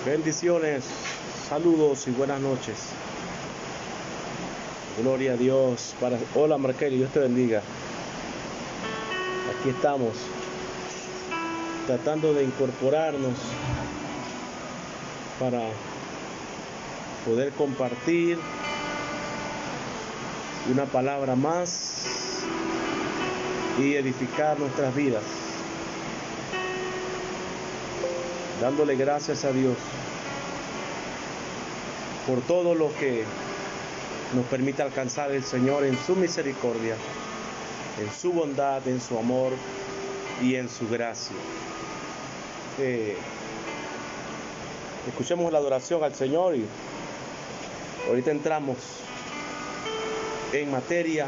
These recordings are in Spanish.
Bendiciones, saludos y buenas noches. Gloria a Dios. Hola Marquelli, Dios te bendiga. Aquí estamos, tratando de incorporarnos para poder compartir una palabra más y edificar nuestras vidas, dándole gracias a Dios por todo lo que nos permite alcanzar el Señor en su misericordia, en su bondad, en su amor y en su gracia. Escuchemos la adoración al Señor y ahorita entramos en materia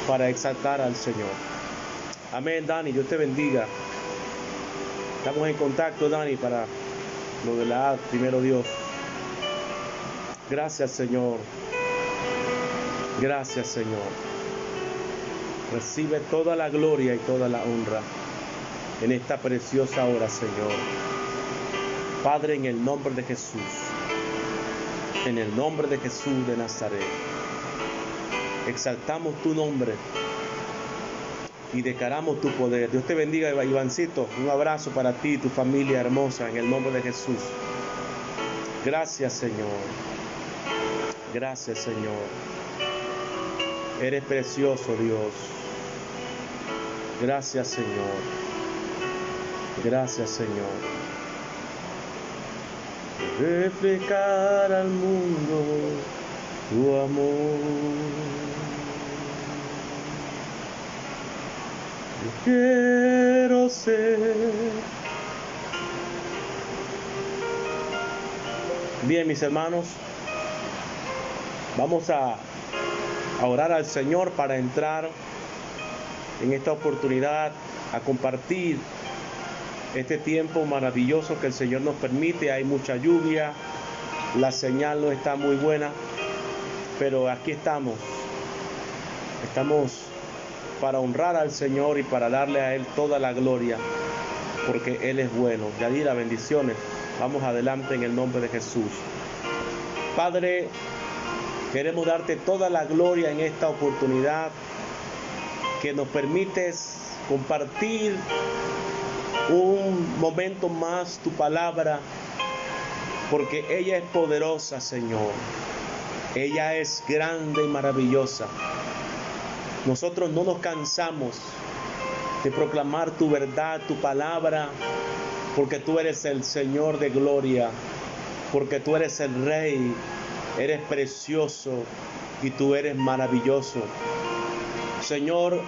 para exaltar al Señor. Amén, Dani, Dios te bendiga. Estamos en contacto, Dani, para lo de la primero Dios. Gracias, Señor. Gracias, Señor. Recibe toda la gloria y toda la honra en esta preciosa hora, Señor. Padre, en el nombre de Jesús, en el nombre de Jesús de Nazaret, exaltamos tu nombre y declaramos tu poder. Dios te bendiga, Ivancito. Un abrazo para ti y tu familia hermosa en el nombre de Jesús. Gracias, Señor. Gracias, Señor. Eres precioso, Dios. Gracias, Señor. Gracias, Señor. Reflejar al mundo tu amor. Yo quiero ser. Bien, mis hermanos, vamos a orar al Señor para entrar en esta oportunidad a compartir este tiempo maravilloso que el Señor nos permite. Hay mucha lluvia, la señal no está muy buena, pero aquí estamos. Estamos para honrar al Señor y para darle a Él toda la gloria, porque Él es bueno. Yadira, bendiciones. Vamos adelante en el nombre de Jesús. Padre, queremos darte toda la gloria en esta oportunidad que nos permites compartir un momento más tu palabra, porque ella es poderosa, Señor. Ella es grande y maravillosa. Nosotros no nos cansamos de proclamar tu verdad, tu palabra, porque tú eres el Señor de gloria, porque tú eres el Rey, eres precioso y tú eres maravilloso. Señor,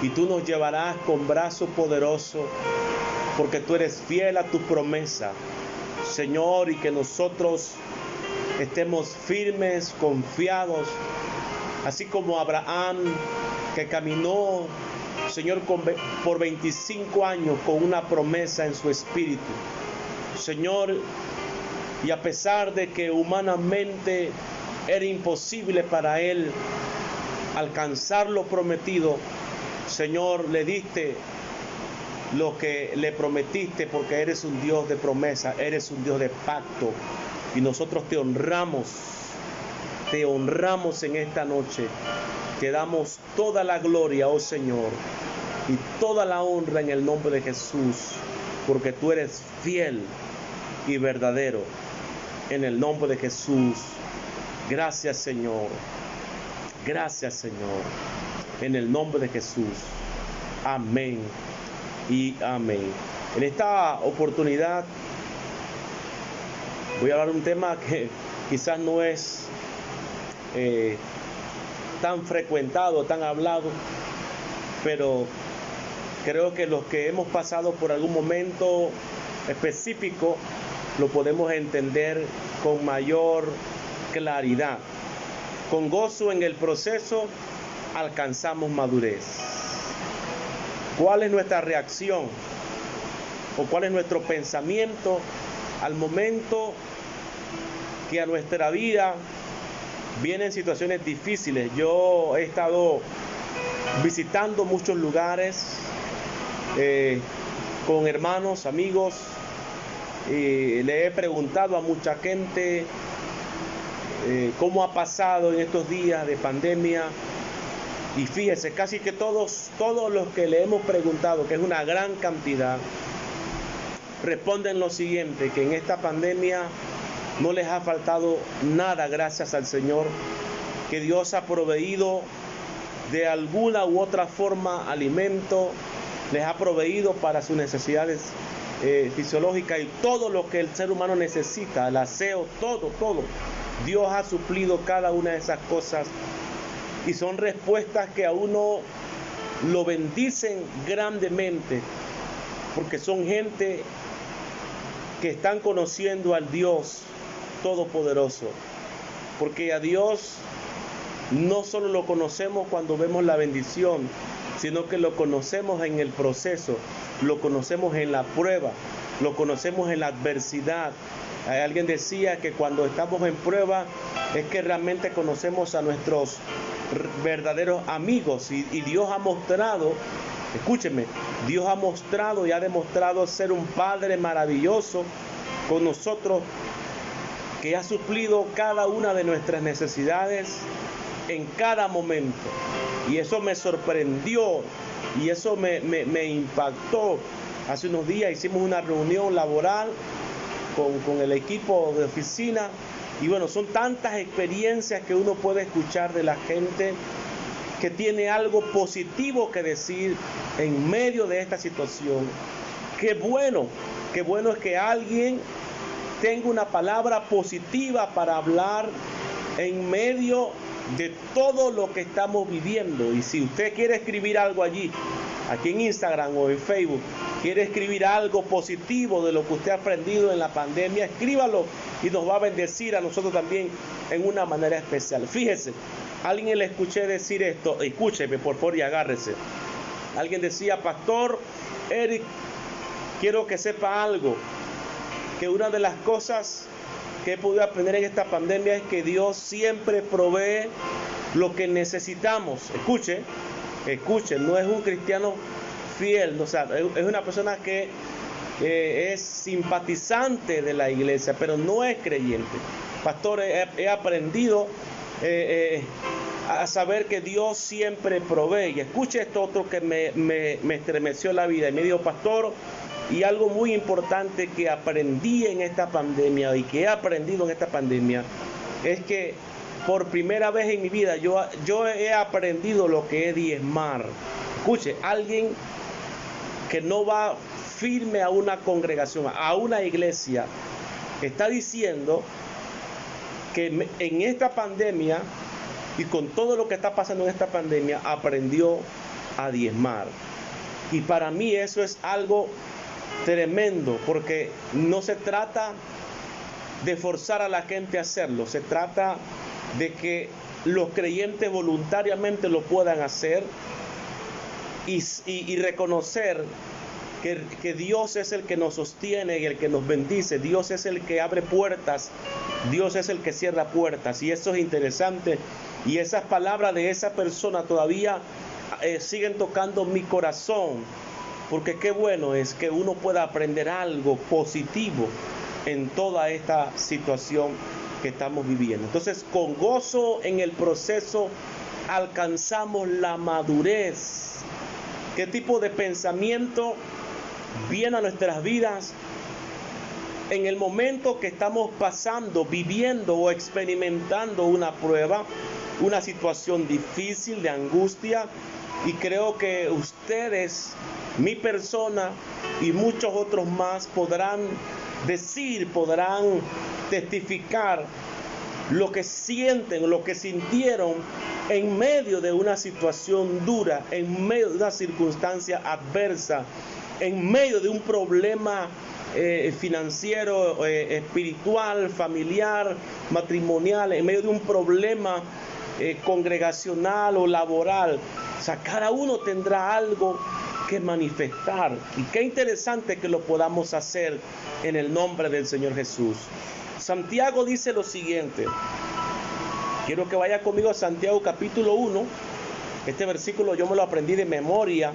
y tú nos llevarás con brazo poderoso, porque tú eres fiel a tu promesa, Señor, y que nosotros estemos firmes, confiados, así como Abraham, que caminó, Señor, por 25 años con una promesa en su espíritu. Señor, y a pesar de que humanamente era imposible para él alcanzar lo prometido, Señor, le diste lo que le prometiste, porque eres un Dios de promesa, eres un Dios de pacto, y nosotros te honramos en esta noche. Te damos toda la gloria, oh Señor, y toda la honra en el nombre de Jesús, porque tú eres fiel y verdadero. En el nombre de Jesús. Gracias, Señor. Gracias, Señor. En el nombre de Jesús. Amén y amén. En esta oportunidad voy a hablar de un tema que quizás no es tan frecuentado, tan hablado, pero creo que los que hemos pasado por algún momento específico lo podemos entender con mayor claridad. Con gozo en el proceso alcanzamos madurez. ¿Cuál es nuestra reacción o cuál es nuestro pensamiento al momento que a nuestra vida vienen situaciones difíciles? Yo he estado visitando muchos lugares con hermanos, amigos, Le he preguntado a mucha gente cómo ha pasado en estos días de pandemia. Y fíjese, casi que todos los que le hemos preguntado, que es una gran cantidad, responden lo siguiente, que en esta pandemia no les ha faltado nada, gracias al Señor, que Dios ha proveído de alguna u otra forma alimento, les ha proveído para sus necesidades fisiológicas y todo lo que el ser humano necesita, el aseo, todo. Dios ha suplido cada una de esas cosas y son respuestas que a uno lo bendicen grandemente, porque son gente que están conociendo al Dios Todopoderoso, porque a Dios no solo lo conocemos cuando vemos la bendición, sino que lo conocemos en el proceso, lo conocemos en la prueba, lo conocemos en la adversidad. Alguien decía que cuando estamos en prueba es que realmente conocemos a nuestros verdaderos amigos y Dios ha mostrado, escúcheme, Dios ha mostrado y ha demostrado ser un Padre maravilloso con nosotros, que ha suplido cada una de nuestras necesidades en cada momento. Y eso me sorprendió y eso me impactó. Hace unos días hicimos una reunión laboral con el equipo de oficina y bueno, son tantas experiencias que uno puede escuchar de la gente que tiene algo positivo que decir en medio de esta situación. Qué bueno es que alguien tenga una palabra positiva para hablar en medio de todo lo que estamos viviendo. Y si usted quiere escribir algo allí, aquí en Instagram o en Facebook, quiere escribir algo positivo de lo que usted ha aprendido en la pandemia, escríbalo y nos va a bendecir a nosotros también en una manera especial. Fíjese, alguien le escuché decir esto, escúcheme por favor y agárrese. Alguien decía: Pastor Eric, quiero que sepa algo, que una de las cosas que he podido aprender en esta pandemia es que Dios siempre provee lo que necesitamos. Escuche, no es un cristiano fiel, o sea, es una persona que es simpatizante de la iglesia, pero no es creyente. Pastor, he aprendido a saber que Dios siempre provee. Y escuche esto otro que me estremeció la vida. Y me dijo: Pastor, y algo muy importante que aprendí en esta pandemia y que he aprendido en esta pandemia es que por primera vez en mi vida yo he aprendido lo que es diezmar. Escuche, alguien que no va firme a una congregación, a una iglesia, está diciendo que en esta pandemia y con todo lo que está pasando en esta pandemia aprendió a diezmar. Y para mí eso es algo tremendo, porque no se trata de forzar a la gente a hacerlo, se trata de que los creyentes voluntariamente lo puedan hacer y reconocer que Dios es el que nos sostiene y el que nos bendice. Dios es el que abre puertas, Dios es el que cierra puertas, y eso es interesante. Y esas palabras de esa persona todavía siguen tocando mi corazón, porque qué bueno es que uno pueda aprender algo positivo en toda esta situación que estamos viviendo. Entonces, con gozo en el proceso alcanzamos la madurez. ¿Qué tipo de pensamiento viene a nuestras vidas en el momento que estamos pasando, viviendo o experimentando una prueba, una situación difícil de angustia? Y creo que ustedes, mi persona y muchos otros más podrán decir, podrán testificar lo que sienten, lo que sintieron en medio de una situación dura, en medio de una circunstancia adversa, en medio de un problema financiero, espiritual, familiar, matrimonial, en medio de un problema congregacional o laboral. O sea, cada uno tendrá algo que manifestar, y qué interesante que lo podamos hacer en el nombre del Señor Jesús. Santiago dice lo siguiente, quiero que vaya conmigo a Santiago capítulo 1, este versículo yo me lo aprendí de memoria,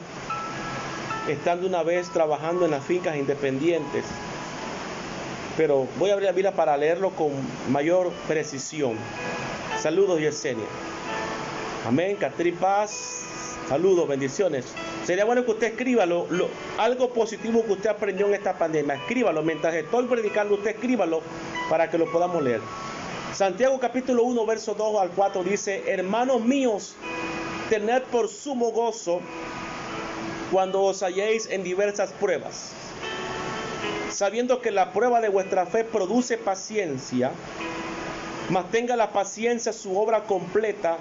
estando una vez trabajando en las fincas independientes. pero voy a abrir la Biblia para leerlo con mayor precisión. Saludos, Yesenia. Amén, Catrín Paz. Saludos, bendiciones. Sería bueno que usted escriba algo positivo que usted aprendió en esta pandemia. Escríbalo, mientras estoy predicando, usted escríbalo para que lo podamos leer. Santiago capítulo 1, verso 2 al 4 dice: hermanos míos, tened por sumo gozo cuando os halléis en diversas pruebas, sabiendo que la prueba de vuestra fe produce paciencia, mas tenga la paciencia su obra completa,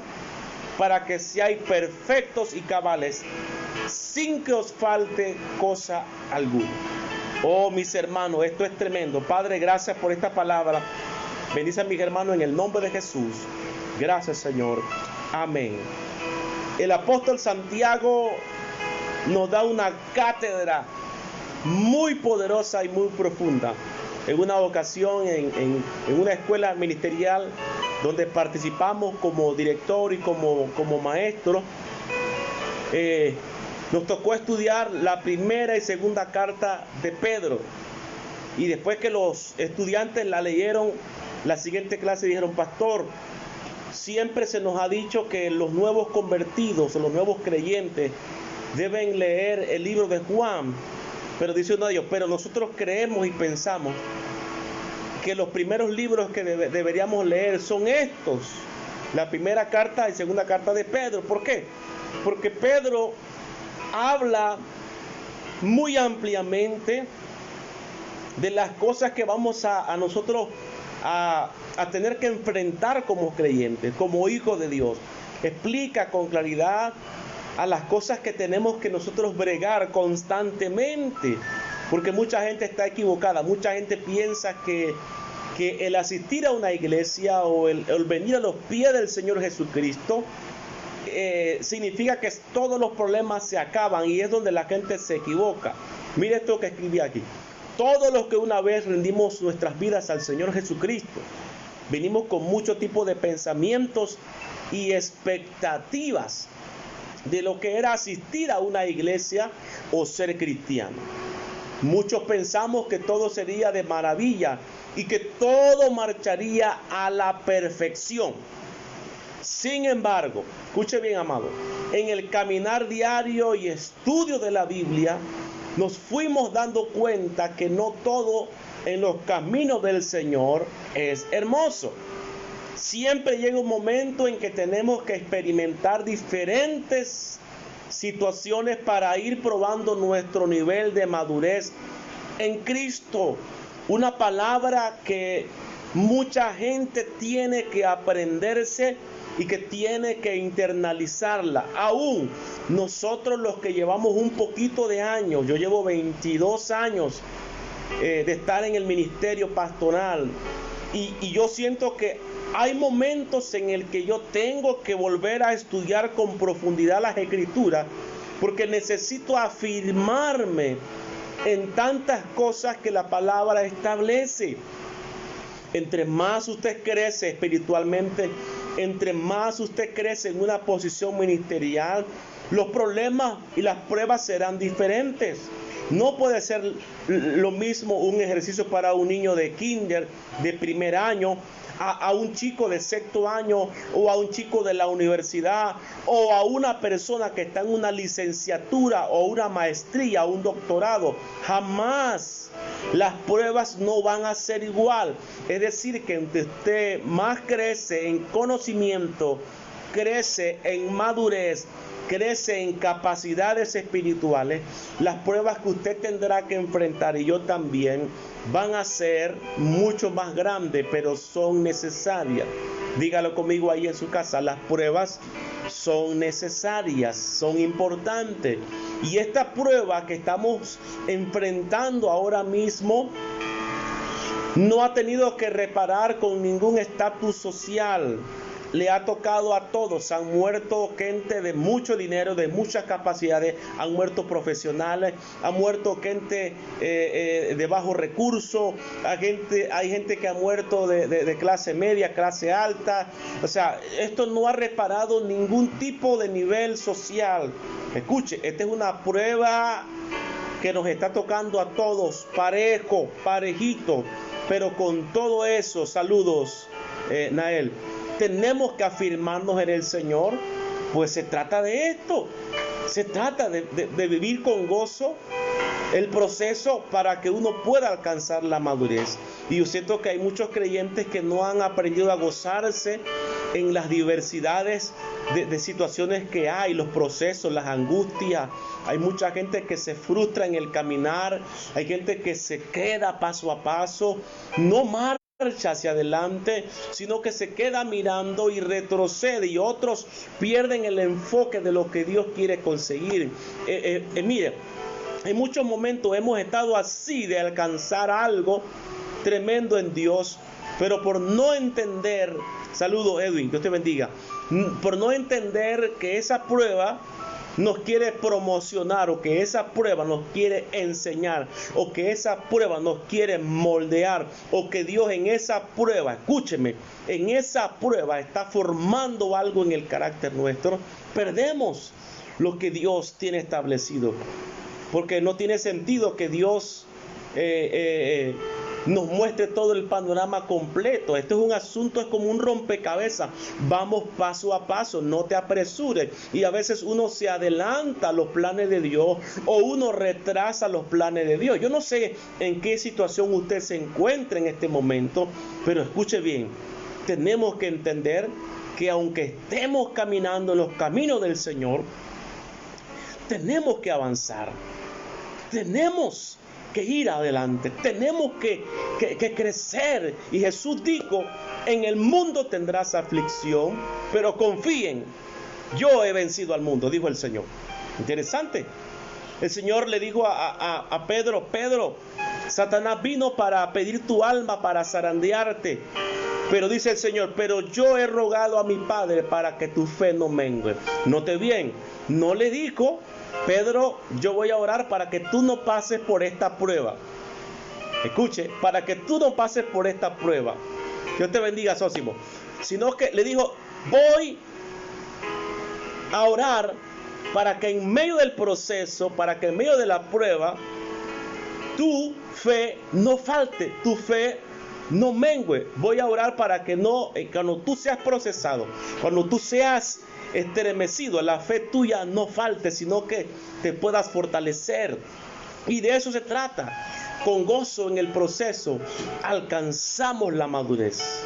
para que seáis perfectos y cabales, sin que os falte cosa alguna. Oh, mis hermanos, esto es tremendo. Padre, gracias por esta palabra. Bendice a mis hermanos en el nombre de Jesús. Gracias, Señor. Amén. El apóstol Santiago nos da una cátedra muy poderosa y muy profunda. En una ocasión, en una escuela ministerial donde participamos como director y como maestro, nos tocó estudiar la primera y segunda carta de Pedro. Y después que los estudiantes la leyeron, la siguiente clase dijeron: pastor, siempre se nos ha dicho que los nuevos convertidos, los nuevos creyentes, deben leer el libro de Juan. Pero dice uno de ellos: pero nosotros creemos y pensamos que los primeros libros que deberíamos leer son estos, la primera carta y segunda carta de Pedro. ¿Por qué? Porque Pedro habla muy ampliamente de las cosas que vamos a nosotros a tener que enfrentar como creyentes, como hijos de Dios. Explica con claridad a las cosas que tenemos que nosotros bregar constantemente, porque mucha gente está equivocada. Mucha gente piensa que el asistir a una iglesia o el venir a los pies del Señor Jesucristo significa que todos los problemas se acaban, y es donde la gente se equivoca. Mire esto que escribí aquí: todos los que una vez rendimos nuestras vidas al Señor Jesucristo, venimos con mucho tipo de pensamientos y expectativas de lo que era asistir a una iglesia o ser cristiano. Muchos pensamos que todo sería de maravilla y que todo marcharía a la perfección. Sin embargo, escuche bien, amado, en el caminar diario y estudio de la Biblia, nos fuimos dando cuenta que no todo en los caminos del Señor es hermoso. Siempre llega un momento en que tenemos que experimentar diferentes situaciones para ir probando nuestro nivel de madurez en Cristo. Una palabra que mucha gente tiene que aprenderse y que tiene que internalizarla. Aún nosotros, los que llevamos un poquito de años, yo llevo 22 años de estar en el ministerio pastoral, y yo siento que hay momentos en el que yo tengo que volver a estudiar con profundidad las Escrituras, porque necesito afirmarme en tantas cosas que la palabra establece. Entre más usted crece espiritualmente, entre más usted crece en una posición ministerial, los problemas y las pruebas serán diferentes. No puede ser lo mismo un ejercicio para un niño de kinder, de primer año, a un chico de sexto año, o a un chico de la universidad, o a una persona que está en una licenciatura o una maestría o un doctorado. Jamás las pruebas no van a ser igual. Es decir, que usted más crece en conocimiento, crece en madurez, crece en capacidades espirituales, las pruebas que usted tendrá que enfrentar, y yo también, van a ser mucho más grandes, pero son necesarias. Dígalo conmigo ahí en su casa: las pruebas son necesarias, son importantes. Y esta prueba que estamos enfrentando ahora mismo no ha tenido que reparar con ningún estatus social. Le ha tocado a todos. Han muerto gente de mucho dinero, de muchas capacidades, han muerto profesionales, han muerto gente de bajos recursos, hay gente que ha muerto de clase media, clase alta. O sea, esto no ha reparado ningún tipo de nivel social. Escuche, esta es una prueba que nos está tocando a todos, parejo, parejito. Pero con todo eso, saludos, Nael, tenemos que afirmarnos en el Señor. Pues se trata de esto. Se trata de vivir con gozo el proceso para que uno pueda alcanzar la madurez. Y yo siento que hay muchos creyentes que no han aprendido a gozarse en las diversidades de situaciones que hay, los procesos, las angustias. Hay mucha gente que se frustra en el caminar, hay gente que se queda paso a paso, no marcha hacia adelante, sino que se queda mirando y retrocede, y otros pierden el enfoque de lo que Dios quiere conseguir. Mire, en muchos momentos hemos estado así de alcanzar algo tremendo en Dios, pero por no entender, saludo Edwin, Dios te bendiga, por no entender que esa prueba nos quiere promocionar, o que esa prueba nos quiere enseñar, o que esa prueba nos quiere moldear, o que Dios en esa prueba, escúcheme, en esa prueba está formando algo en el carácter nuestro, perdemos lo que Dios tiene establecido. Porque no tiene sentido que Dios nos muestre todo el panorama completo. Esto es un asunto, es como un rompecabezas. Vamos paso a paso, no te apresures. Y a veces uno se adelanta a los planes de Dios, o uno retrasa los planes de Dios. Yo no sé en qué situación usted se encuentra en este momento, pero escuche bien. Tenemos que entender que aunque estemos caminando en los caminos del Señor, tenemos que avanzar. Tenemos que ir adelante, tenemos que crecer. Y Jesús dijo: en el mundo tendrás aflicción, pero confíen, yo he vencido al mundo, dijo el Señor. Interesante. El Señor le dijo a Pedro: Pedro, Satanás vino para pedir tu alma, para zarandearte. Pero dice el Señor: pero yo he rogado a mi Padre para que tu fe no mengue. Note bien, no le dijo: Pedro, yo voy a orar para que tú no pases por esta prueba. Escuche, para que tú no pases por esta prueba. Dios te bendiga, Sósimo. Sino que le dijo: voy a orar para que en medio del proceso, para que en medio de la prueba, tu fe no falte, tu fe no mengue. Voy a orar para que no, cuando tú seas procesado, cuando tú seas estremecido, la fe tuya no falte, sino que te puedas fortalecer. Y de eso se trata. Con gozo en el proceso alcanzamos la madurez.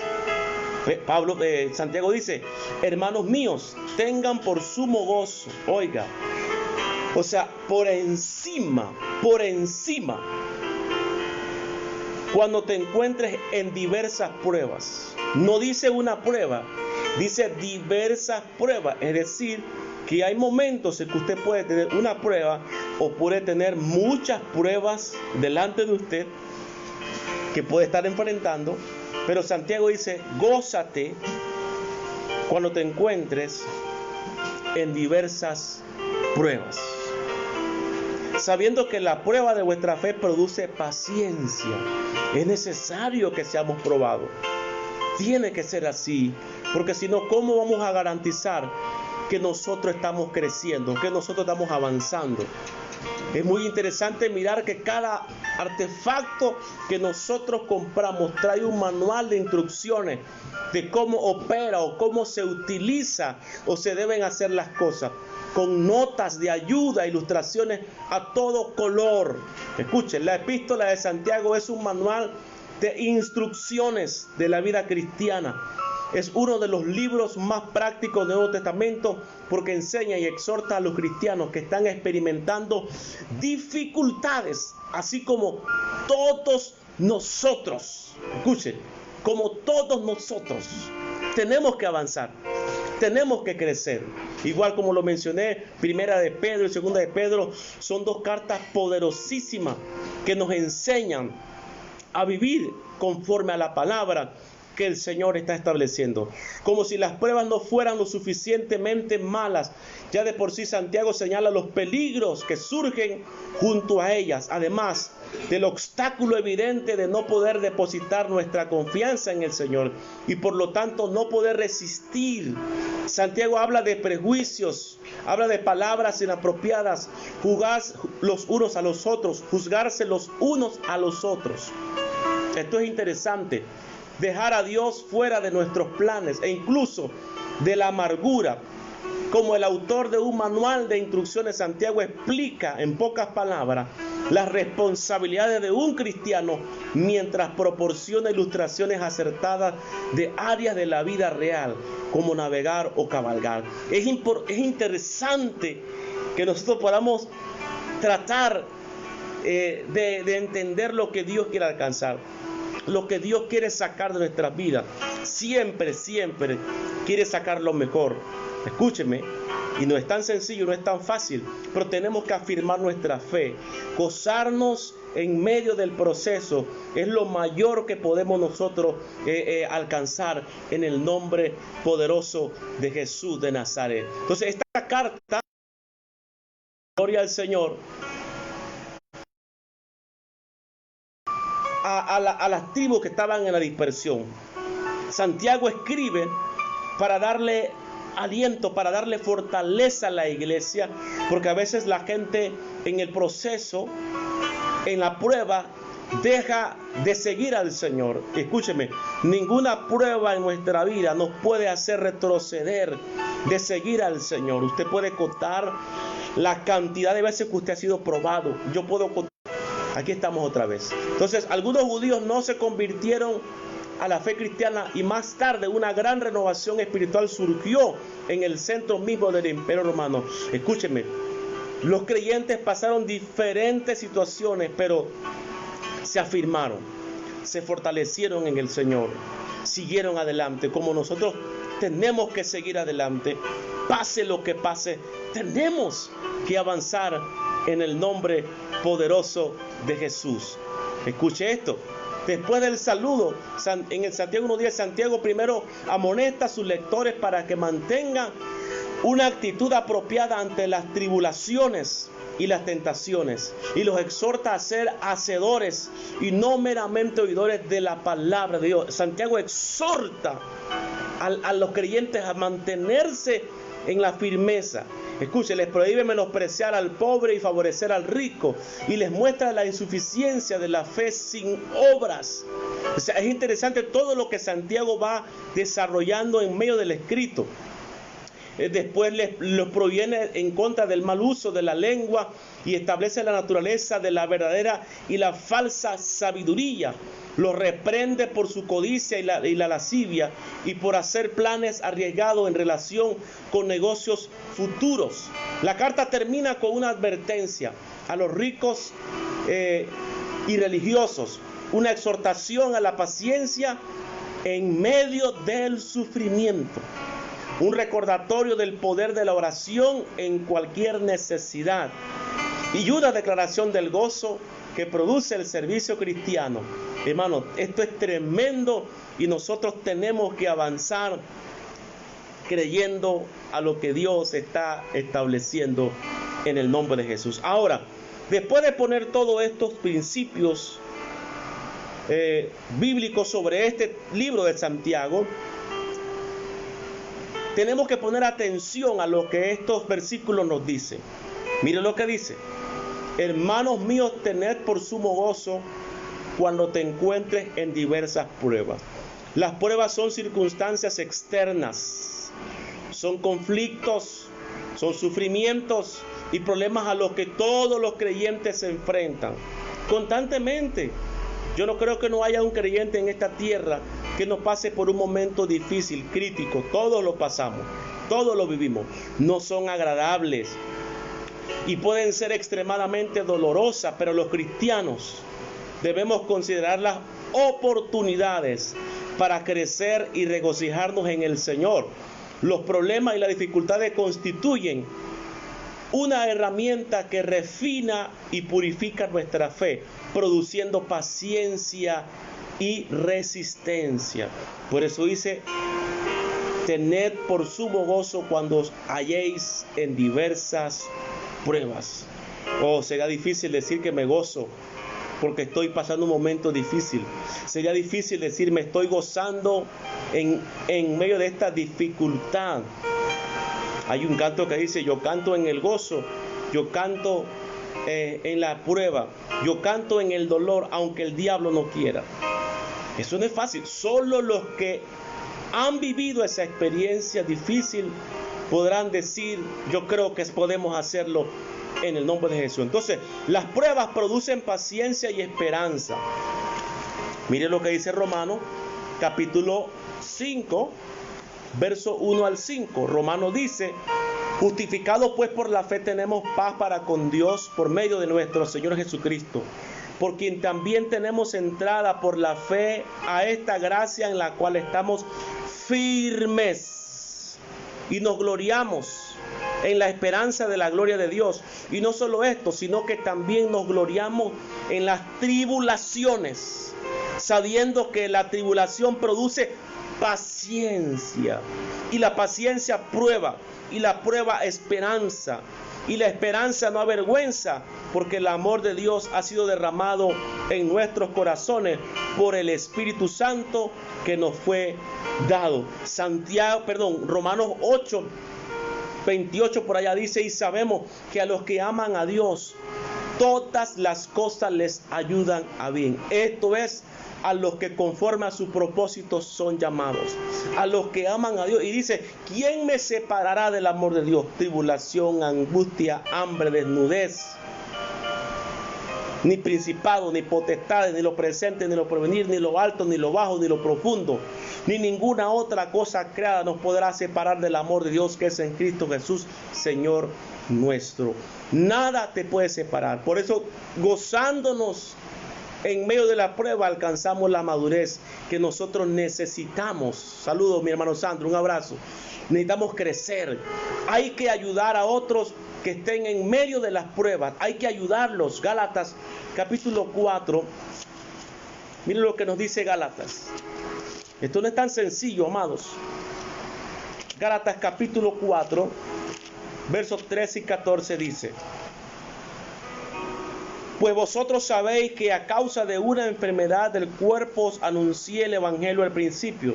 Santiago dice: hermanos míos, tengan por sumo gozo. Oiga, o sea, por encima, cuando te encuentres en diversas pruebas. No dice una prueba, dice diversas pruebas. Es decir, que hay momentos en que usted puede tener una prueba, o puede tener muchas pruebas delante de usted que puede estar enfrentando. Pero Santiago dice: gózate cuando te encuentres en diversas pruebas, sabiendo que la prueba de vuestra fe produce paciencia. Es necesario que seamos probados. Tiene que ser así, porque si no, ¿cómo vamos a garantizar que nosotros estamos creciendo, que nosotros estamos avanzando? Es muy interesante mirar que cada artefacto que nosotros compramos trae un manual de instrucciones de cómo opera o cómo se utiliza o se deben hacer las cosas, con notas de ayuda, ilustraciones a todo color. Escuchen, la epístola de Santiago es un manual de instrucciones de la vida cristiana. Es uno de los libros más prácticos del Nuevo Testamento, porque enseña y exhorta a los cristianos que están experimentando dificultades, así como todos nosotros. Escuchen, como todos nosotros tenemos que avanzar, tenemos que crecer. Igual como lo mencioné, Primera de Pedro y Segunda de Pedro son dos cartas poderosísimas que nos enseñan a vivir conforme a la palabra que el Señor está estableciendo. Como si las pruebas no fueran lo suficientemente malas, ya de por sí Santiago señala los peligros que surgen junto a ellas, además del obstáculo evidente de no poder depositar nuestra confianza en el Señor y por lo tanto no poder resistir. Santiago habla de prejuicios, habla de palabras inapropiadas, juzgar los unos a los otros, juzgarse los unos a los otros. Esto es interesante. Dejar a Dios fuera de nuestros planes e incluso de la amargura. Como el autor de un manual de instrucciones, Santiago explica en pocas palabras las responsabilidades de un cristiano mientras proporciona ilustraciones acertadas de áreas de la vida real, como navegar o cabalgar. Es interesante que nosotros podamos tratar de entender lo que Dios quiere alcanzar, lo que Dios quiere sacar de nuestras vidas. Siempre quiere sacar lo mejor. Escúcheme, y no es tan sencillo, no es tan fácil, pero tenemos que afirmar nuestra fe. Gozarnos en medio del proceso es lo mayor que podemos nosotros alcanzar en el nombre poderoso de Jesús de Nazaret. Entonces, esta carta, gloria al Señor, a las tribus que estaban en la dispersión. Santiago escribe para darle aliento, para darle fortaleza a la iglesia, porque a veces la gente en el proceso, en la prueba, deja de seguir al Señor. Escúcheme, ninguna prueba en nuestra vida nos puede hacer retroceder de seguir al Señor. Usted puede contar la cantidad de veces que usted ha sido probado. Yo puedo contar. Aquí estamos otra vez. Entonces, algunos judíos no se convirtieron a la fe cristiana y más tarde una gran renovación espiritual surgió en el centro mismo del Imperio Romano. Escúcheme, los creyentes pasaron diferentes situaciones, pero se afirmaron, se fortalecieron en el Señor, siguieron adelante. Como nosotros tenemos que seguir adelante, pase lo que pase, tenemos que avanzar en el nombre poderoso de Jesús. Escuche esto. Después del saludo, en el Santiago 1:10, Santiago primero amonesta a sus lectores para que mantengan una actitud apropiada ante las tribulaciones y las tentaciones, y los exhorta a ser hacedores y no meramente oidores de la palabra de Dios. Santiago exhorta a los creyentes a mantenerse en la firmeza. Escuche, les prohíbe menospreciar al pobre y favorecer al rico, y les muestra la insuficiencia de la fe sin obras. O sea, es interesante todo lo que Santiago va desarrollando en medio del escrito. Después los proviene en contra del mal uso de la lengua y establece la naturaleza de la verdadera y la falsa sabiduría. Los reprende por su codicia y la lascivia y por hacer planes arriesgados en relación con negocios futuros. La carta termina con una advertencia a los ricos y religiosos, una exhortación a la paciencia en medio del sufrimiento, un recordatorio del poder de la oración en cualquier necesidad y una declaración del gozo que produce el servicio cristiano. Hermano, esto es tremendo y nosotros tenemos que avanzar creyendo a lo que Dios está estableciendo en el nombre de Jesús. Ahora, después de poner todos estos principios bíblicos sobre este libro de Santiago, tenemos que poner atención a lo que estos versículos nos dicen. Mire lo que dice: hermanos míos, tened por sumo gozo cuando te encuentres en diversas pruebas. Las pruebas son circunstancias externas, son conflictos, son sufrimientos y problemas a los que todos los creyentes se enfrentan constantemente. Yo no creo que no haya un creyente en esta tierra que no pase por un momento difícil, crítico. Todos lo pasamos, todos lo vivimos. No son agradables y pueden ser extremadamente dolorosas, pero los cristianos debemos considerar las oportunidades para crecer y regocijarnos en el Señor. Los problemas y las dificultades constituyen una herramienta que refina y purifica nuestra fe, produciendo paciencia y resistencia. Por eso dice: tened por sumo gozo cuando os halléis en diversas pruebas. Oh, será difícil decir que me gozo porque estoy pasando un momento difícil. Sería difícil decir me estoy gozando en medio de esta dificultad. Hay un canto que dice: yo canto en el gozo, yo canto en la prueba, yo canto en el dolor, aunque el diablo no quiera. Eso no es fácil. Solo los que han vivido esa experiencia difícil podrán decir, yo creo que podemos hacerlo en el nombre de Jesús. Entonces, las pruebas producen paciencia y esperanza. Mire lo que dice Romanos, capítulo 5, verso 1 al 5. Romanos dice: justificados pues por la fe tenemos paz para con Dios por medio de nuestro Señor Jesucristo, por quien también tenemos entrada por la fe a esta gracia en la cual estamos firmes y nos gloriamos en la esperanza de la gloria de Dios. Y no solo esto, sino que también nos gloriamos en las tribulaciones, sabiendo que la tribulación produce paciencia, y la paciencia prueba, y la prueba esperanza, y la esperanza no avergüenza, porque el amor de Dios ha sido derramado en nuestros corazones por el Espíritu Santo que nos fue dado. Romanos 8, 28 por allá dice: y sabemos que a los que aman a Dios, todas las cosas les ayudan a bien. Esto es, a los que conforme a su propósito son llamados, a los que aman a Dios. Y dice: ¿quién me separará del amor de Dios? Tribulación, angustia, hambre, desnudez, ni principado, ni potestades, ni lo presente, ni lo porvenir, ni lo alto, ni lo bajo, ni lo profundo, ni ninguna otra cosa creada nos podrá separar del amor de Dios que es en Cristo Jesús, Señor nuestro. Nada te puede separar. Por eso, gozándonos en medio de la prueba, alcanzamos la madurez que nosotros necesitamos. Saludos, mi hermano Sandro, un abrazo. Necesitamos crecer. Hay que ayudar a otros que estén en medio de las pruebas. Hay que ayudarlos. Gálatas capítulo 4. Miren lo que nos dice Gálatas. Esto no es tan sencillo, amados. Gálatas capítulo 4, versos 13 y 14 dice: pues vosotros sabéis que a causa de una enfermedad del cuerpo os anuncié el evangelio al principio.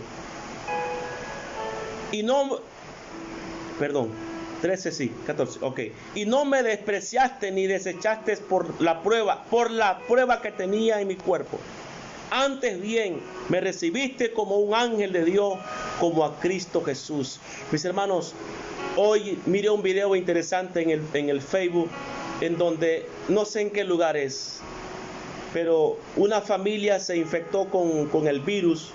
Y no, 14, ok. Y no me despreciaste ni desechaste por la prueba que tenía en mi cuerpo. Antes bien, me recibiste como un ángel de Dios, como a Cristo Jesús. Mis hermanos, hoy miré un video interesante en el Facebook, en donde no sé en qué lugar es, pero una familia se infectó con el virus,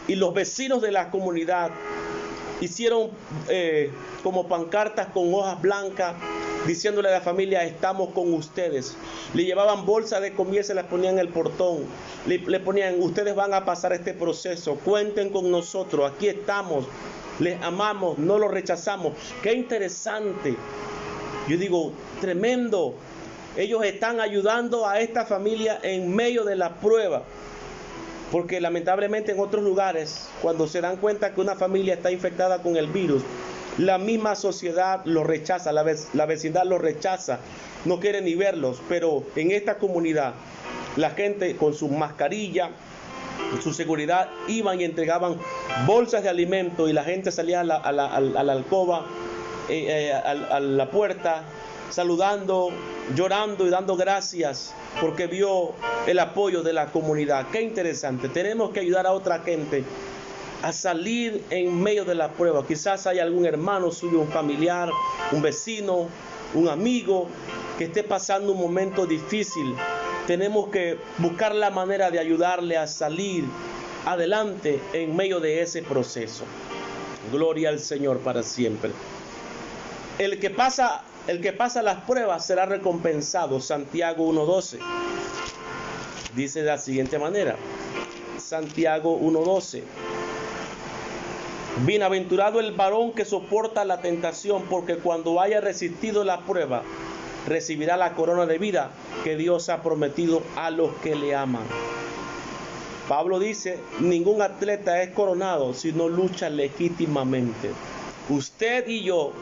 y los vecinos de la comunidad hicieron como pancartas con hojas blancas, diciéndole a la familia: estamos con ustedes. Le llevaban bolsas de comida y se las ponían en el portón. Le ponían: ustedes van a pasar este proceso, cuenten con nosotros, aquí estamos, les amamos, no los rechazamos. Qué interesante. Yo digo, tremendo. Ellos están ayudando a esta familia en medio de la prueba. Porque lamentablemente en otros lugares, cuando se dan cuenta que una familia está infectada con el virus, la misma sociedad los rechaza, la vecindad los rechaza, no quiere ni verlos. Pero en esta comunidad, la gente con su mascarilla, su seguridad, iban y entregaban bolsas de alimento, y la gente salía a la alcoba, a la puerta, saludando, llorando y dando gracias porque vio el apoyo de la comunidad. Qué interesante. Tenemos que ayudar a otra gente a salir en medio de la prueba. Quizás hay algún hermano suyo, un familiar, un vecino, un amigo que esté pasando un momento difícil. Tenemos que buscar la manera de ayudarle a salir adelante en medio de ese proceso. Gloria al Señor para siempre. El que pasa las pruebas será recompensado. Santiago 1:12 dice de la siguiente manera. Santiago 1:12: bienaventurado el varón que soporta la tentación, porque cuando haya resistido la prueba, recibirá la corona de vida que Dios ha prometido a los que le aman. Pablo dice: ningún atleta es coronado si no lucha legítimamente. Usted y yo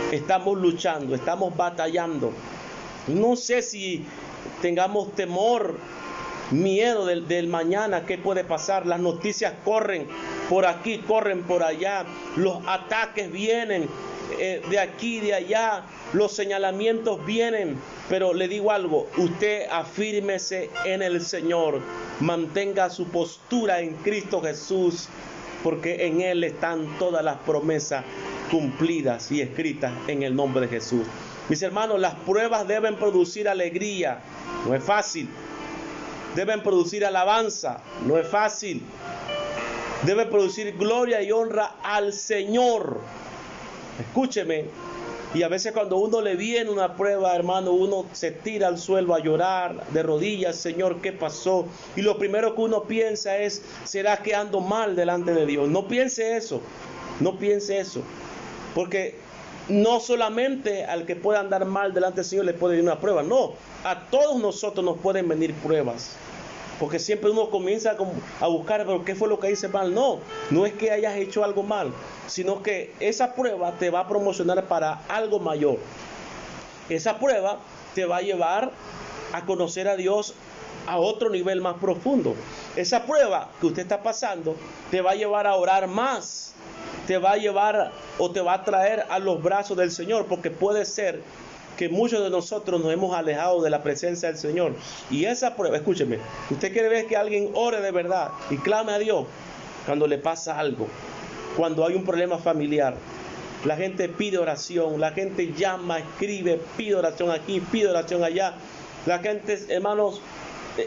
estamos luchando, estamos batallando. No sé si tengamos temor, miedo del mañana, qué puede pasar. Las noticias corren por aquí, corren por allá, los ataques vienen. de aquí, de allá, los señalamientos vienen, pero le digo algo, usted afírmese en el Señor, mantenga su postura en Cristo Jesús, porque en Él están todas las promesas cumplidas y escritas en el nombre de Jesús. Mis hermanos, las pruebas deben producir alegría, no es fácil. Deben producir alabanza, no es fácil. Deben producir gloria y honra al Señor. Escúcheme. Y a veces cuando uno le viene una prueba, hermano, uno se tira al suelo a llorar de rodillas, Señor, ¿qué pasó? Y lo primero que uno piensa es, ¿será que ando mal delante de Dios? No piense eso, no piense eso. Porque no solamente al que pueda andar mal delante del Señor le puede venir una prueba, no. A todos nosotros nos pueden venir pruebas. Porque siempre uno comienza a buscar, pero ¿qué fue lo que hice mal? No, no es que hayas hecho algo mal, sino que esa prueba te va a promocionar para algo mayor. Esa prueba te va a llevar a conocer a Dios a otro nivel más profundo. Esa prueba que usted está pasando te va a llevar a orar más, te va a llevar o te va a traer a los brazos del Señor, porque puede ser que muchos de nosotros nos hemos alejado de la presencia del Señor. Y esa prueba, escúcheme, usted quiere ver que alguien ore de verdad y clame a Dios cuando le pasa algo, cuando hay un problema familiar. La gente pide oración, la gente llama, escribe, pide oración aquí, pide oración allá. La gente, hermanos,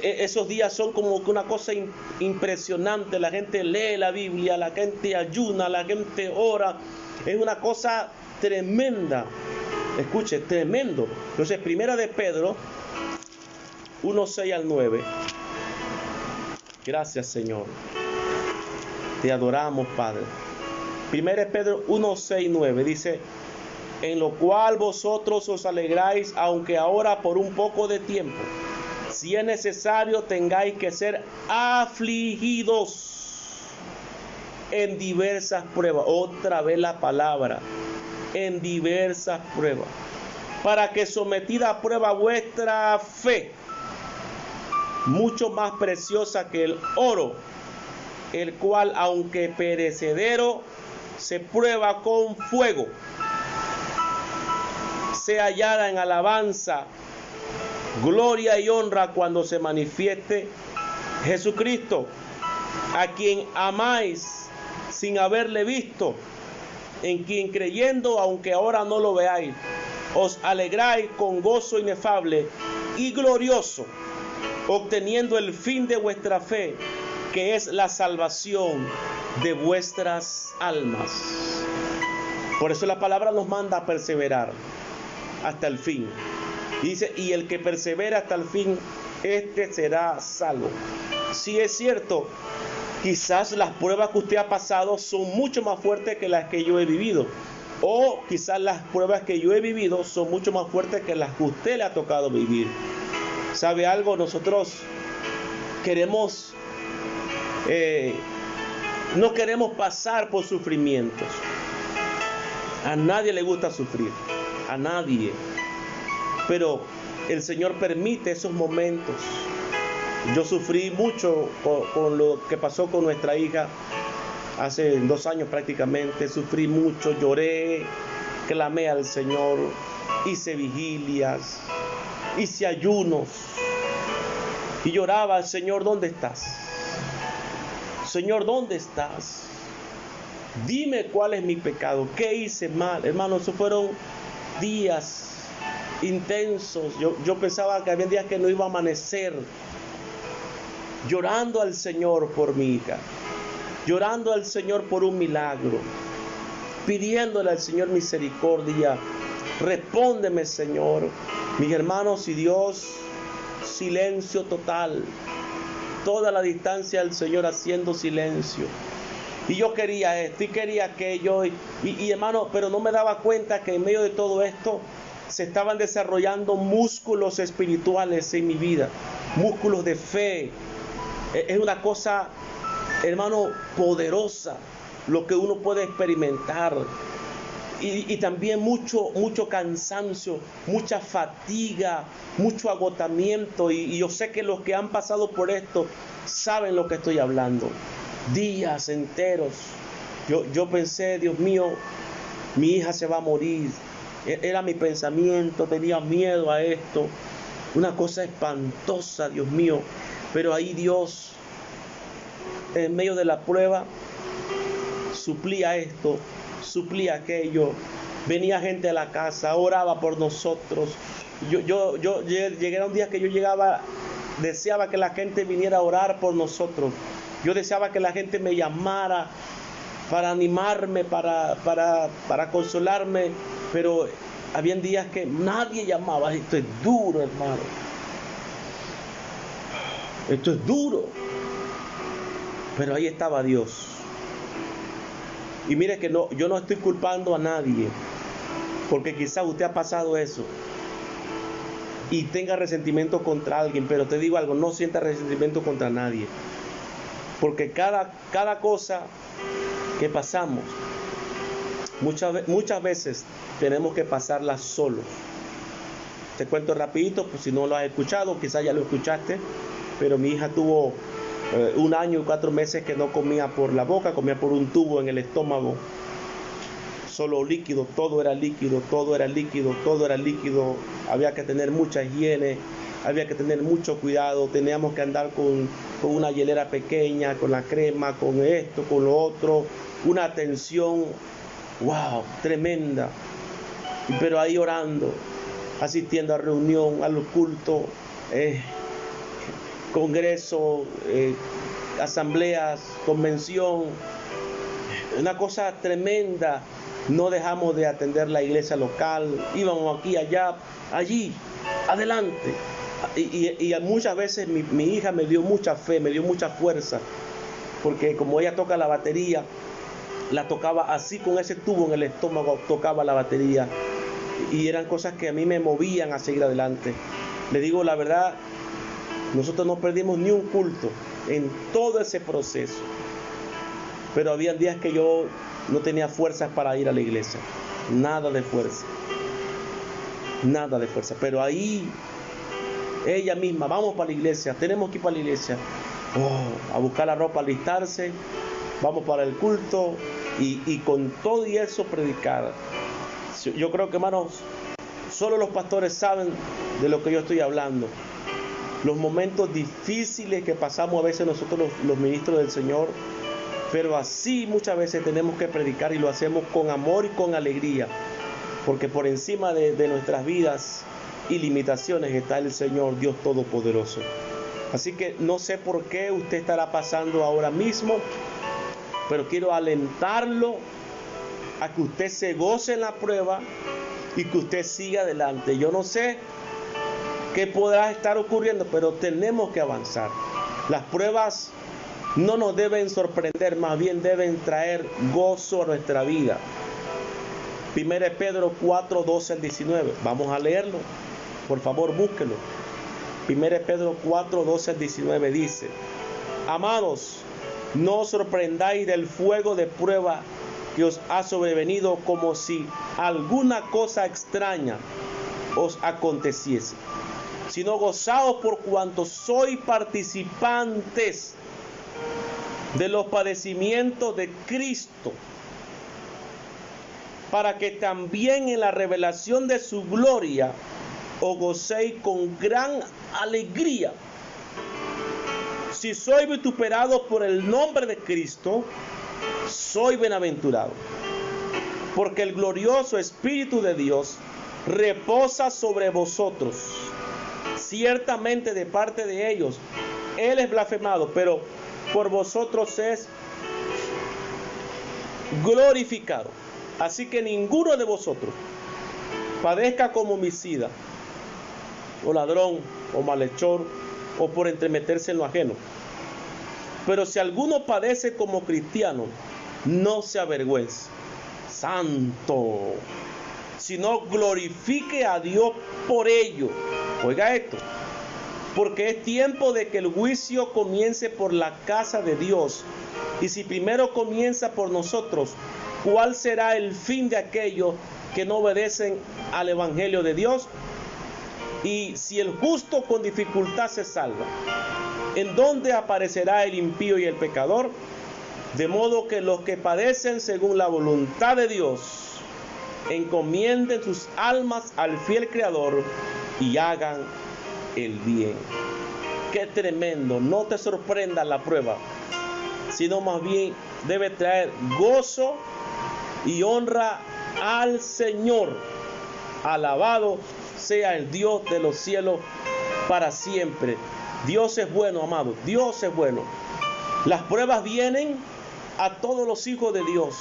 esos días son como que una cosa impresionante. La gente lee la Biblia, la gente ayuna, la gente ora. Es una cosa tremenda. Escuche, tremendo. Entonces, primera de Pedro 1:6 al 9. Gracias, Señor. Te adoramos, Padre. Primera de Pedro 1:6-9 dice: en lo cual vosotros os alegráis, aunque ahora por un poco de tiempo, si es necesario, tengáis que ser afligidos en diversas pruebas. Otra vez la palabra, en diversas pruebas, para que sometida a prueba vuestra fe, mucho más preciosa que el oro, el cual, aunque perecedero, se prueba con fuego, sea hallada en alabanza, gloria y honra cuando se manifieste Jesucristo, a quien amáis sin haberle visto, en quien creyendo, aunque ahora no lo veáis, os alegráis con gozo inefable y glorioso, obteniendo el fin de vuestra fe, que es la salvación de vuestras almas. Por eso la palabra nos manda a perseverar hasta el fin. Dice, y el que persevera hasta el fin, este será salvo. Sí, es cierto, quizás las pruebas que usted ha pasado son mucho más fuertes que las que yo he vivido. O quizás las pruebas que yo he vivido son mucho más fuertes que las que a usted le ha tocado vivir. ¿Sabe algo? Nosotros queremos, no queremos pasar por sufrimientos. A nadie le gusta sufrir, a nadie. Pero el Señor permite esos momentos. Yo sufrí mucho con lo que pasó con nuestra hija hace 2 años prácticamente. Sufrí mucho, lloré, clamé al Señor, hice vigilias, hice ayunos y lloraba: Señor, ¿dónde estás? Señor, ¿dónde estás? Dime cuál es mi pecado, qué hice mal. Hermanos, esos fueron días intensos. Yo pensaba que había días que no iba a amanecer, llorando al Señor por mi hija, llorando al Señor por un milagro, pidiéndole al Señor misericordia. Respóndeme, Señor. Mis hermanos, y Dios, silencio total, toda la distancia del Señor haciendo silencio. Y yo quería esto y quería aquello y hermano, pero no me daba cuenta que en medio de todo esto se estaban desarrollando músculos espirituales en mi vida, músculos de fe. Es una cosa, hermano, poderosa lo que uno puede experimentar. Y también mucho cansancio, mucha fatiga, mucho agotamiento. Y yo sé que los que han pasado por esto saben lo que estoy hablando. Días enteros. Yo pensé, Dios mío, mi hija se va a morir. Era mi pensamiento, tenía miedo a esto. Una cosa espantosa, Dios mío. Pero ahí Dios, en medio de la prueba, suplía esto, suplía aquello. Venía gente a la casa, oraba por nosotros. Yo llegué a un día que yo llegaba, deseaba que la gente viniera a orar por nosotros. Yo deseaba que la gente me llamara para animarme, para consolarme, pero habían días que nadie llamaba. Esto es duro, hermano. Esto es duro. Pero ahí estaba Dios. Y mire que yo no estoy culpando a nadie, porque quizás usted ha pasado eso y tenga resentimiento contra alguien, pero te digo algo, no sienta resentimiento contra nadie, porque cada cosa que pasamos, muchas veces tenemos que pasarla solos. Te cuento rapidito, pues si no lo has escuchado, quizás ya lo escuchaste, pero mi hija tuvo 1 año y 4 meses que no comía por la boca, comía por un tubo en el estómago, solo líquido, todo era líquido, todo era líquido, todo era líquido. Había que tener mucha higiene, había que tener mucho cuidado, teníamos que andar con una hielera pequeña, con la crema, con esto, con lo otro, una atención, wow, tremenda. Pero ahí orando, asistiendo a reunión, a los cultos, congreso, asambleas, convención, una cosa tremenda. No dejamos de atender la iglesia local, íbamos aquí, allá, allí, adelante. Y muchas veces mi hija me dio mucha fe, me dio mucha fuerza, porque como ella toca la batería, la tocaba así con ese tubo en el estómago, tocaba la batería, y eran cosas que a mí me movían a seguir adelante. Le digo la verdad, nosotros no perdimos ni un culto en todo ese proceso, pero había días que yo no tenía fuerzas para ir a la iglesia, nada de fuerza, pero ahí ella misma, vamos para la iglesia, tenemos que ir para la iglesia, a buscar la ropa, alistarse, vamos para el culto, y con todo y eso predicar. Yo creo que, hermanos, solo los pastores saben de lo que yo estoy hablando. Los momentos difíciles que pasamos a veces nosotros los ministros del Señor, pero así muchas veces tenemos que predicar, y lo hacemos con amor y con alegría, porque por encima de nuestras vidas y limitaciones está el Señor Dios Todopoderoso. Así que no sé por qué usted estará pasando ahora mismo, pero quiero alentarlo a que usted se goce en la prueba y que usted siga adelante. Yo no sé qué podrá estar ocurriendo, pero tenemos que avanzar. Las pruebas no nos deben sorprender, más bien deben traer gozo a nuestra vida. 1 Pedro 4, 12 al 19. Vamos a leerlo. Por favor, búsquelo. 1 Pedro 4, 12 al 19 dice: Amados, no os sorprendáis del fuego de prueba que os ha sobrevenido, como si alguna cosa extraña os aconteciese, sino gozaos por cuanto sois participantes de los padecimientos de Cristo, para que también en la revelación de su gloria os gocéis con gran alegría. Si sois vituperados por el nombre de Cristo, soy bienaventurado, porque el glorioso Espíritu de Dios reposa sobre vosotros. Ciertamente de parte de ellos Él es blasfemado, pero por vosotros es glorificado. Así que ninguno de vosotros padezca como homicida, o ladrón, o malhechor, o por entremeterse en lo ajeno. Pero si alguno padece como cristiano, no se avergüence, santo, sino glorifique a Dios por ello. Oiga esto: porque es tiempo de que el juicio comience por la casa de Dios. Y si primero comienza por nosotros, ¿cuál será el fin de aquellos que no obedecen al evangelio de Dios? Y si el justo con dificultad se salva, ¿en dónde aparecerá el impío y el pecador? De modo que los que padecen según la voluntad de Dios encomienden sus almas al fiel Creador y hagan el bien. Qué tremendo. No te sorprenda la prueba, sino más bien debe traer gozo y honra al Señor. Alabado sea el Dios de los cielos para siempre. Dios es bueno, amado. Dios es bueno. Las pruebas vienen a todos los hijos de Dios,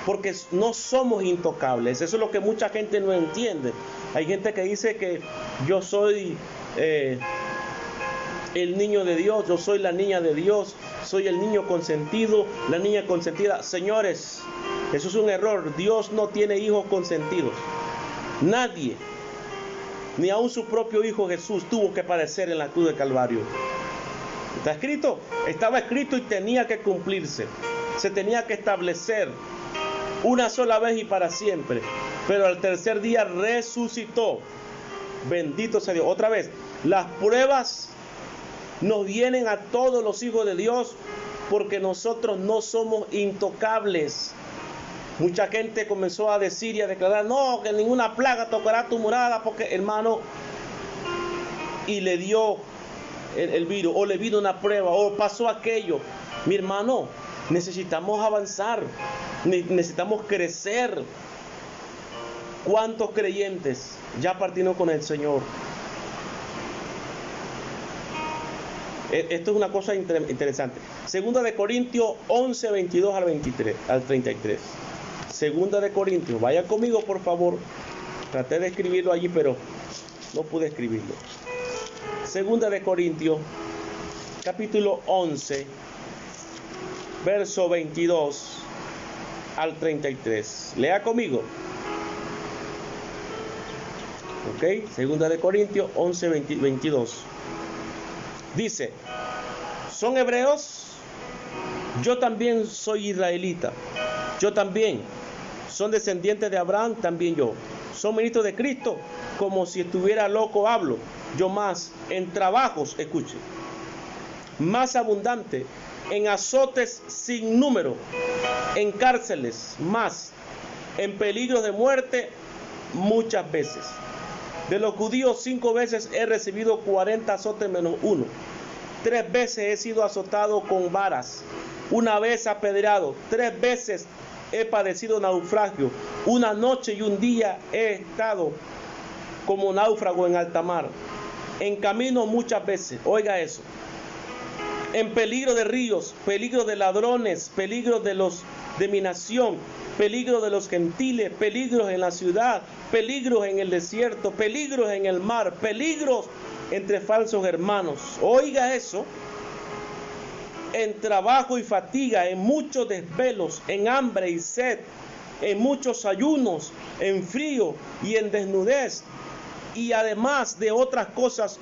porque no somos intocables. Eso es lo que mucha gente no entiende. Hay gente que dice que yo soy el niño de Dios, yo soy la niña de Dios, soy el niño consentido, la niña consentida. Señores, eso es un error. Dios no tiene hijos consentidos. Nadie, ni aun su propio hijo Jesús, tuvo que padecer en la cruz de Calvario. ¿Está escrito? Estaba escrito y tenía que cumplirse. Se tenía que establecer una sola vez y para siempre. Pero al tercer día resucitó. Bendito sea Dios. Otra vez, las pruebas nos vienen a todos los hijos de Dios porque nosotros no somos intocables. Mucha gente comenzó a decir y a declarar, no, que ninguna plaga tocará tu morada porque, hermano, y le dio el virus, o le vino una prueba, o pasó aquello. Mi hermano, necesitamos avanzar, necesitamos crecer. ¿Cuántos creyentes ya partieron con el Señor? Esto es una cosa interesante. Segunda de Corintios 11, 22 al 33. Segunda de Corintios, vaya conmigo por favor. Traté de escribirlo allí, pero no pude escribirlo. Segunda de Corintios, capítulo 11, verso 22 al 33. Lea conmigo. Ok, Segunda de Corintios 11, 22. Dice, ¿son hebreos? Yo también soy israelita. Yo también. ¿Son descendientes de Abraham? También yo. ¿Son ministros de Cristo? Como si estuviera loco hablo. Yo más. En trabajos, escuche, más abundante. En azotes sin número. En cárceles, más. En peligros de muerte, muchas veces. De los judíos 5 veces he recibido 40 azotes menos 1. 3 veces he sido azotado con varas. 1 vez apedreado. 3 veces he padecido naufragio. 1 noche y 1 día he estado como náufrago en alta mar. En camino muchas veces. Oiga eso. En peligro de ríos, peligro de ladrones, peligro de mi nación, peligro de los gentiles, peligros en la ciudad, peligros en el desierto, peligros en el mar, peligros entre falsos hermanos. Oiga eso. En trabajo y fatiga, en muchos desvelos, en hambre y sed, en muchos ayunos, en frío y en desnudez, y además de otras cosas,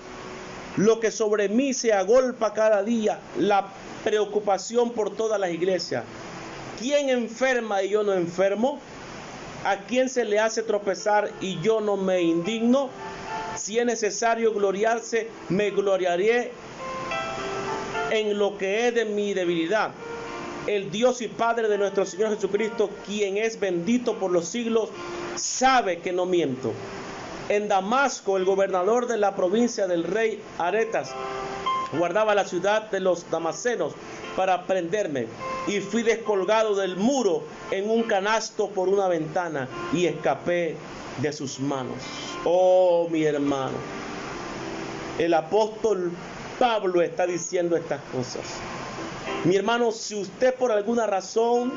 lo que sobre mí se agolpa cada día, la preocupación por todas las iglesias. ¿Quién enferma y yo no enfermo? ¿A quién se le hace tropezar y yo no me indigno? Si es necesario gloriarse, me gloriaré en lo que es de mi debilidad. El Dios y Padre de nuestro Señor Jesucristo, quien es bendito por los siglos, sabe que no miento. En Damasco, el gobernador de la provincia del rey Aretas guardaba la ciudad de los damasenos para prenderme, y fui descolgado del muro en un canasto por una ventana y escapé de sus manos. Oh, mi hermano, el apóstol Pablo está diciendo estas cosas. Mi hermano, si usted por alguna razón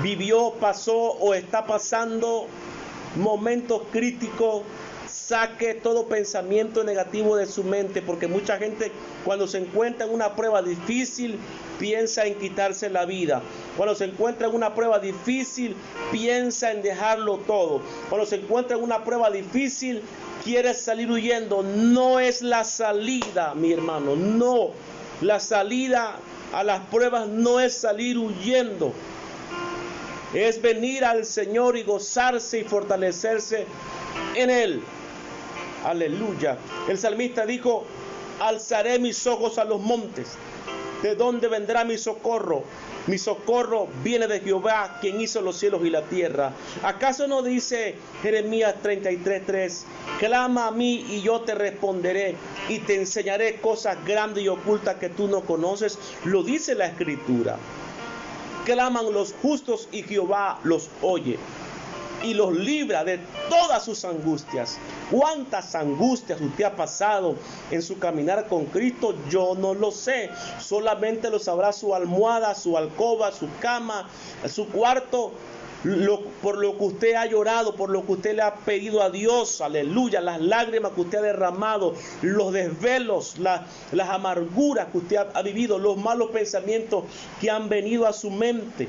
vivió, pasó o está pasando momentos críticos, saque todo pensamiento negativo de su mente, porque mucha gente cuando se encuentra en una prueba difícil piensa en quitarse la vida. Cuando se encuentra en una prueba difícil piensa en dejarlo todo. Cuando se encuentra en una prueba difícil quiere salir huyendo. No es la salida, mi hermano, no. La salida a las pruebas no es salir huyendo. Es venir al Señor y gozarse y fortalecerse en Él. Aleluya. El salmista dijo, alzaré mis ojos a los montes. ¿De dónde vendrá mi socorro? Mi socorro viene de Jehová, quien hizo los cielos y la tierra. ¿Acaso no dice Jeremías 33:3? Clama a mí y yo te responderé y te enseñaré cosas grandes y ocultas que tú no conoces. Lo dice la Escritura. Claman los justos y Jehová los oye y los libra de todas sus angustias. ¿Cuántas angustias usted ha pasado en su caminar con Cristo? Yo no lo sé. Solamente lo sabrá su almohada, su alcoba, su cama, su cuarto. Por lo que usted ha llorado, por lo que usted le ha pedido a Dios, aleluya, las lágrimas que usted ha derramado, los desvelos, las amarguras que usted ha vivido, los malos pensamientos que han venido a su mente.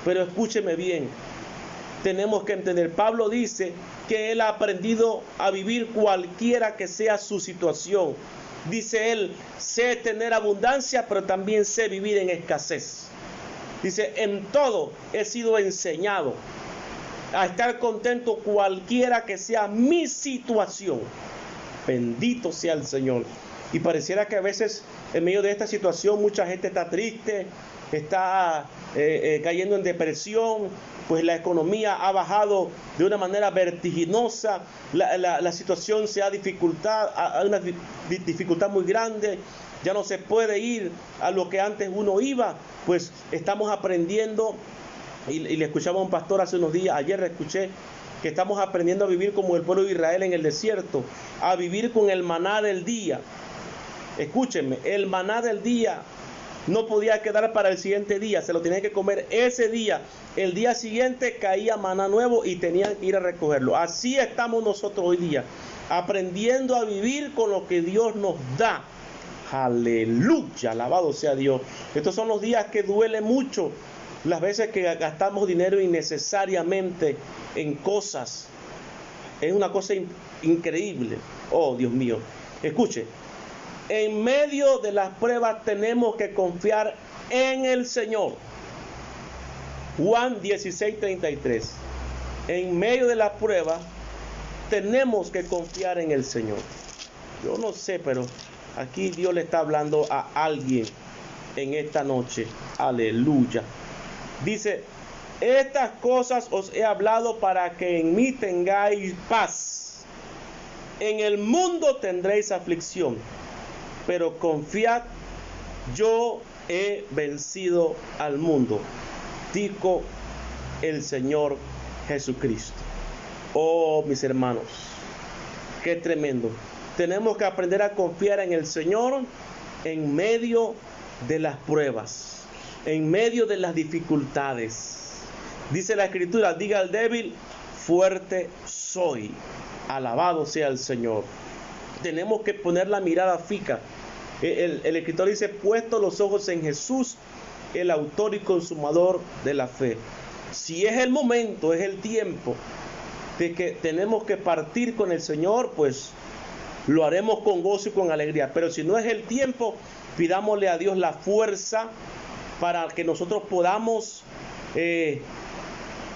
Pero escúcheme bien, tenemos que entender, Pablo dice que él ha aprendido a vivir cualquiera que sea su situación. Dice él, sé tener abundancia, pero también sé vivir en escasez. Dice, en todo he sido enseñado a estar contento cualquiera que sea mi situación. Bendito sea el Señor. Y pareciera que a veces en medio de esta situación mucha gente está triste, está cayendo en depresión, pues la economía ha bajado de una manera vertiginosa, la situación se ha dificultado, hay una dificultad muy grande, ya no se puede ir a lo que antes uno iba, pues estamos aprendiendo, y le escuchaba a un pastor hace unos días, ayer le escuché, que estamos aprendiendo a vivir como el pueblo de Israel en el desierto, a vivir con el maná del día. Escúchenme, el maná del día no podía quedar para el siguiente día, se lo tenían que comer ese día. El día siguiente caía maná nuevo y tenían que ir a recogerlo. Así estamos nosotros hoy día, aprendiendo a vivir con lo que Dios nos da. Aleluya, alabado sea Dios. Estos son los días que duele mucho, las veces que gastamos dinero innecesariamente en cosas. Es una cosa increíble. Oh, Dios mío. Escuche. En medio de las pruebas tenemos que confiar en el Señor. Juan 16:33. En medio de las pruebas tenemos que confiar en el Señor. Yo no sé, pero aquí Dios le está hablando a alguien en esta noche. Aleluya. Dice, estas cosas os he hablado para que en mí tengáis paz. En el mundo tendréis aflicción, pero confiad, yo he vencido al mundo, dijo el Señor Jesucristo. Oh, mis hermanos, qué tremendo. Tenemos que aprender a confiar en el Señor en medio de las pruebas, en medio de las dificultades. Dice la Escritura, diga al débil, fuerte soy. Alabado sea el Señor. Tenemos que poner la mirada fija. El escritor dice, puesto los ojos en Jesús, el autor y consumador de la fe. Si es el momento, es el tiempo de que tenemos que partir con el Señor, pues lo haremos con gozo y con alegría. Pero si no es el tiempo, pidámosle a Dios la fuerza para que nosotros podamos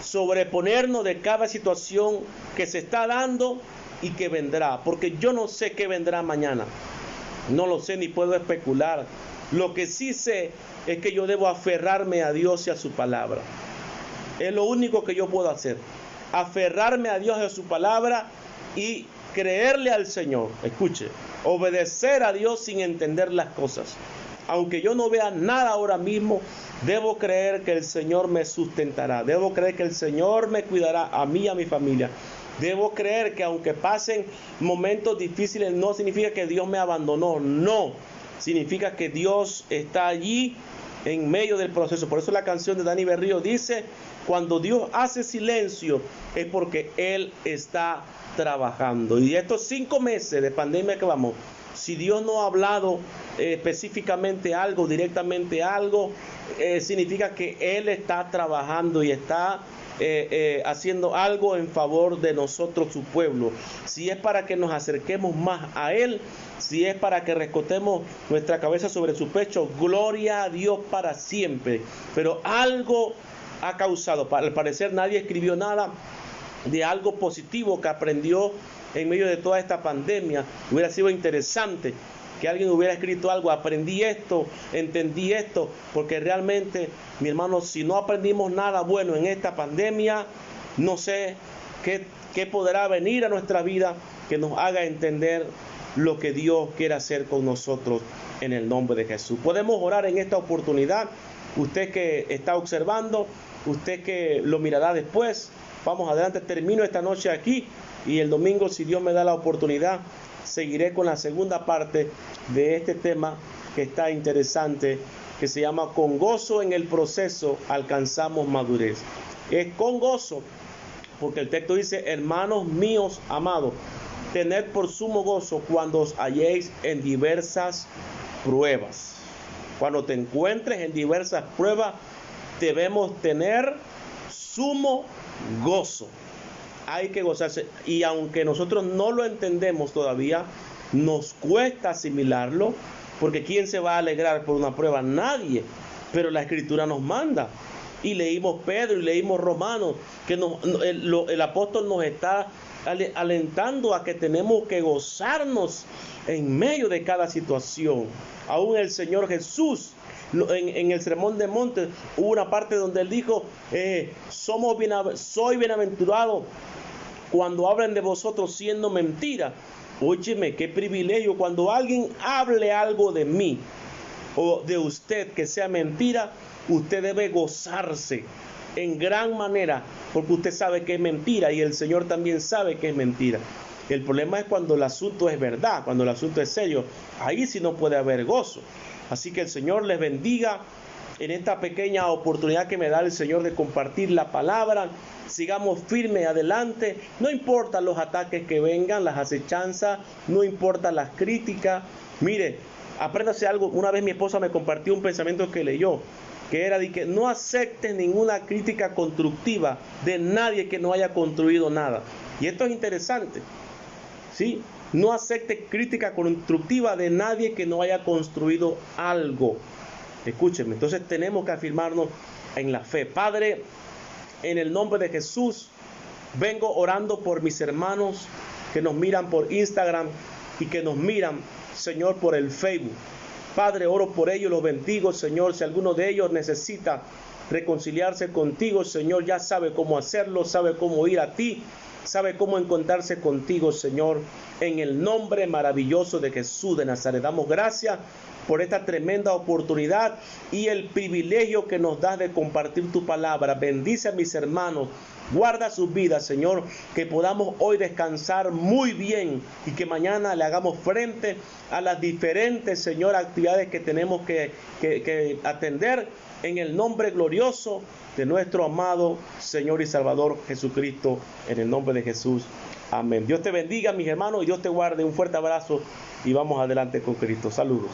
sobreponernos de cada situación que se está dando y que vendrá. Porque yo no sé qué vendrá mañana. No lo sé ni puedo especular. Lo que sí sé es que yo debo aferrarme a Dios y a su palabra. Es lo único que yo puedo hacer. Aferrarme a Dios y a su palabra y creerle al Señor. Escuche, obedecer a Dios sin entender las cosas. Aunque yo no vea nada ahora mismo, debo creer que el Señor me sustentará. Debo creer que el Señor me cuidará a mí y a mi familia. Debo creer que aunque pasen momentos difíciles, no significa que Dios me abandonó. No, significa que Dios está allí en medio del proceso. Por eso la canción de Dani Berrío dice, cuando Dios hace silencio es porque Él está trabajando. Y estos 5 meses de pandemia que vamos, si Dios no ha hablado específicamente algo, directamente algo, significa que Él está trabajando y está haciendo algo en favor de nosotros, su pueblo. Si es para que nos acerquemos más a Él, si es para que rescotemos nuestra cabeza sobre su pecho, gloria a Dios para siempre. Pero algo ha causado, al parecer nadie escribió nada de algo positivo que aprendió en medio de toda esta pandemia. Hubiera sido interesante que alguien hubiera escrito algo, aprendí esto, entendí esto, porque realmente, mi hermano, si no aprendimos nada bueno en esta pandemia, no sé qué podrá venir a nuestra vida que nos haga entender lo que Dios quiere hacer con nosotros en el nombre de Jesús. Podemos orar en esta oportunidad. Usted que está observando, usted que lo mirará después, vamos adelante. Termino esta noche aquí y el domingo, si Dios me da la oportunidad, seguiré con la segunda parte de este tema que está interesante, que se llama Con gozo en el proceso alcanzamos madurez. Es con gozo, porque el texto dice: hermanos míos amados, tened por sumo gozo cuando os halléis en diversas pruebas. Cuando te encuentres en diversas pruebas, debemos tener sumo gozo. Hay que gozarse. Y aunque nosotros no lo entendemos todavía, nos cuesta asimilarlo, porque ¿quién se va a alegrar por una prueba? Nadie. Pero la Escritura nos manda. Y leímos Pedro y leímos Romanos, que el apóstol nos está alentando a que tenemos que gozarnos en medio de cada situación. Aún el Señor Jesús, en el Sermón del Monte, hubo una parte donde él dijo: soy bienaventurado cuando hablen de vosotros siendo mentira. Óyeme, qué privilegio cuando alguien hable algo de mí o de usted que sea mentira. Usted debe gozarse en gran manera, porque usted sabe que es mentira y el Señor también sabe que es mentira. El problema es cuando el asunto es verdad, cuando el asunto es serio. Ahí sí no puede haber gozo. Así que el Señor les bendiga en esta pequeña oportunidad que me da el Señor de compartir la palabra. Sigamos firmes adelante. No importa los ataques que vengan, las acechanzas, no importa las críticas. Mire, apréndase algo. Una vez mi esposa me compartió un pensamiento que leyó, que era de que no aceptes ninguna crítica constructiva de nadie que no haya construido nada. Y esto es interesante, ¿sí? No aceptes crítica constructiva de nadie que no haya construido algo. Escúchenme, entonces tenemos que afirmarnos en la fe. Padre, en el nombre de Jesús, vengo orando por mis hermanos que nos miran por Instagram y que nos miran, Señor, por el Facebook. Padre, oro por ellos, los bendigo, Señor. Si alguno de ellos necesita reconciliarse contigo, Señor, ya sabe cómo hacerlo, sabe cómo ir a ti, sabe cómo encontrarse contigo, Señor. En el nombre maravilloso de Jesús de Nazaret, damos gracias por esta tremenda oportunidad y el privilegio que nos das de compartir tu palabra. Bendice a mis hermanos. Guarda sus vidas, Señor, que podamos hoy descansar muy bien y que mañana le hagamos frente a las diferentes, Señor, actividades que tenemos que atender en el nombre glorioso de nuestro amado Señor y Salvador Jesucristo, en el nombre de Jesús. Amén. Dios te bendiga, mis hermanos, y Dios te guarde. Un fuerte abrazo y vamos adelante con Cristo. Saludos.